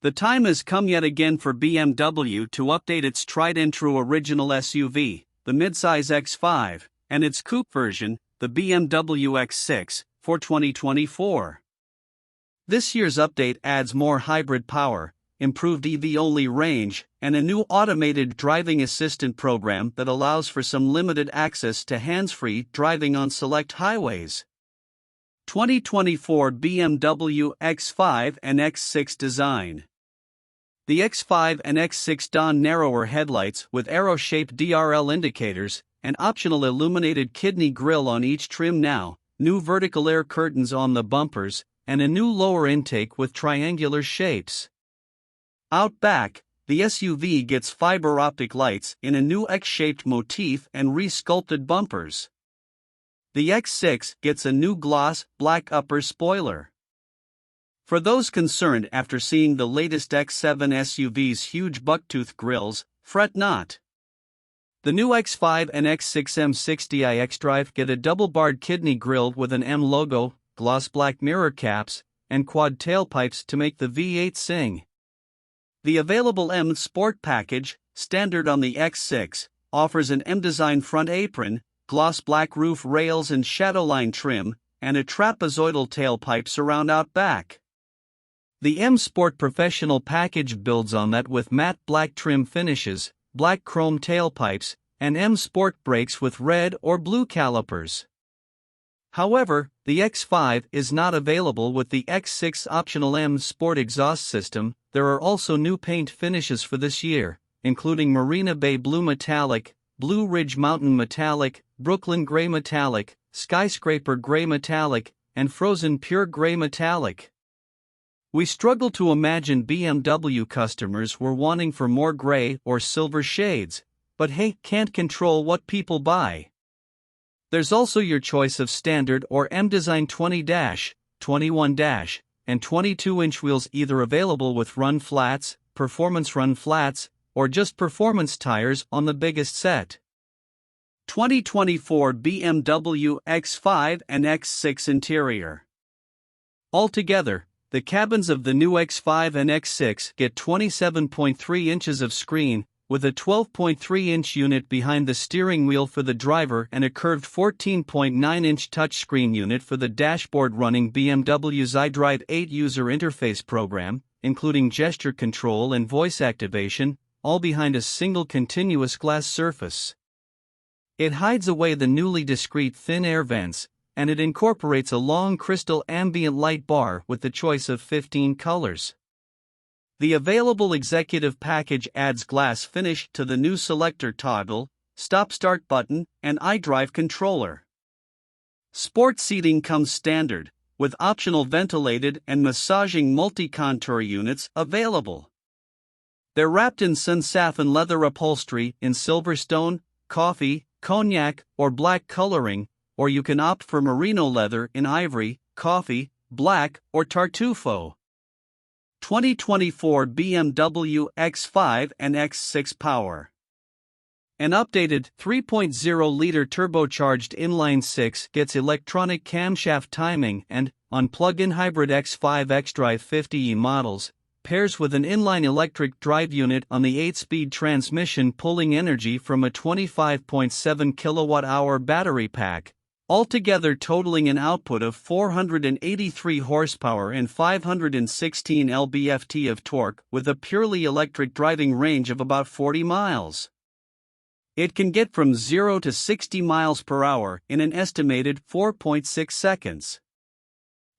The time has come yet again for BMW to update its tried and true original SUV, the midsize X5, and its coupe version, the BMW X6, for 2024. This year's update adds more hybrid power, improved EV-only range, and a new automated driving assistant program that allows for some limited access to hands-free driving on select highways. 2024 BMW X5 and X6 design. The X5 and X6 don narrower headlights with arrow-shaped DRL indicators, an optional illuminated kidney grille on each trim now, new vertical air curtains on the bumpers, and a new lower intake with triangular shapes. Out back, the SUV gets fiber optic lights in a new X-shaped motif and re-sculpted bumpers. The X6 gets a new gloss, black upper spoiler. For those concerned after seeing the latest X7 SUV's huge bucktooth grills, fret not. The new X5 and X6 M60i xDrive get a double-barred kidney grille with an M logo, gloss black mirror caps, and quad tailpipes to make the V8 sing. The available M Sport package, standard on the X6, offers an M-design front apron, gloss black roof rails and shadowline trim, and a trapezoidal tailpipe surround out back. The M Sport Professional package builds on that with matte black trim finishes, black chrome tailpipes, and M Sport brakes with red or blue calipers. However, the X5 is not available with the X6 optional M Sport exhaust system. There are also new paint finishes for this year, including Marina Bay Blue Metallic, Blue Ridge Mountain Metallic, Brooklyn Gray Metallic, Skyscraper Gray Metallic, and Frozen Pure Gray Metallic. We struggle to imagine BMW customers were wanting for more gray or silver shades, but hey, can't control what people buy. There's also your choice of standard or M-Design 20-, 21-, and 22-inch wheels, either available with run flats, performance run flats, or just performance tires on the biggest set. 2024 BMW X5 and X6 interior. Altogether, the cabins of the new X5 and X6 get 27.3 inches of screen, with a 12.3-inch unit behind the steering wheel for the driver and a curved 14.9-inch touchscreen unit for the dashboard, running BMW's iDrive 8 user interface program, including gesture control and voice activation, all behind a single continuous glass surface. It hides away the newly discreet thin air vents, and it incorporates a long crystal ambient light bar with the choice of 15 colors. The available executive package adds glass finish to the new selector toggle, stop-start button, and iDrive controller. Sport seating comes standard, with optional ventilated and massaging multi-contour units available. They're wrapped in sun-satin leather upholstery in silverstone, coffee, cognac, or black coloring, or you can opt for merino leather in ivory, coffee, black, or tartufo. 2024 BMW X5 and X6 power. An updated 3.0-liter turbocharged inline-six gets electronic camshaft timing and, on plug-in hybrid X5 xDrive 50e models, pairs with an inline electric drive unit on the 8-speed transmission, pulling energy from a 25.7 kWh battery pack, altogether totaling an output of 483 horsepower and 516 lb-ft of torque, with a purely electric driving range of about 40 miles. It can get from 0 to 60 miles per hour in an estimated 4.6 seconds.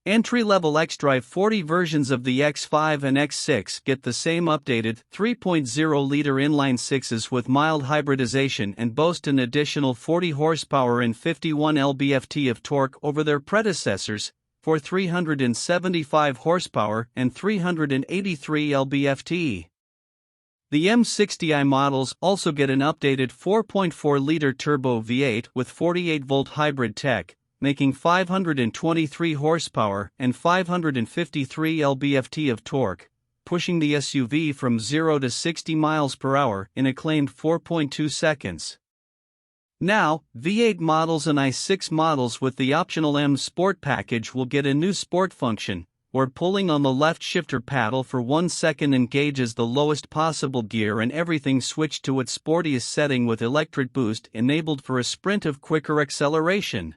Entry-level xDrive 40 versions of the X5 and X6 get the same updated 3.0-liter inline-sixes with mild hybridization and boast an additional 40 horsepower and 51 lb-ft of torque over their predecessors, for 375 horsepower and 383 lb-ft. The M60i models also get an updated 4.4-liter turbo V8 with 48-volt hybrid tech, making 523 horsepower and 553 lb-ft of torque, pushing the SUV from 0 to 60 miles per hour in a claimed 4.2 seconds. Now, V8 models and i6 models with the optional M Sport package will get a new sport function, where pulling on the left shifter paddle for 1 second engages the lowest possible gear and everything switched to its sportiest setting with electric boost enabled for a sprint of quicker acceleration.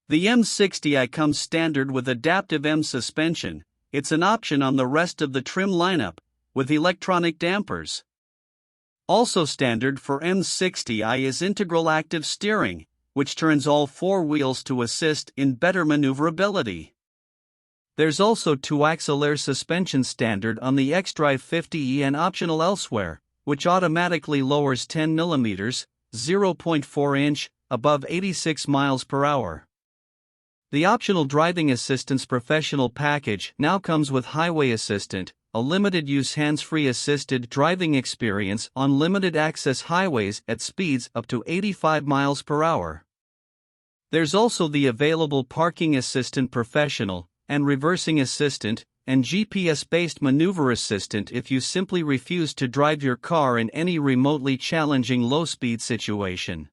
The M60i comes standard with adaptive M suspension. It's an option on the rest of the trim lineup, with electronic dampers. Also standard for M60i is integral active steering, which turns all 4 wheels to assist in better maneuverability. There's also 2-axle air suspension standard on the xDrive 50e and optional elsewhere, which automatically lowers 10 mm, 0.4 inch, above 86 miles per hour. The optional driving assistance professional package now comes with Highway Assistant, a limited-use hands-free assisted driving experience on limited-access highways at speeds up to 85 miles per hour. There's also the available Parking Assistant Professional, and Reversing Assistant, and GPS-based Maneuver Assistant if you simply refuse to drive your car in any remotely challenging low-speed situation.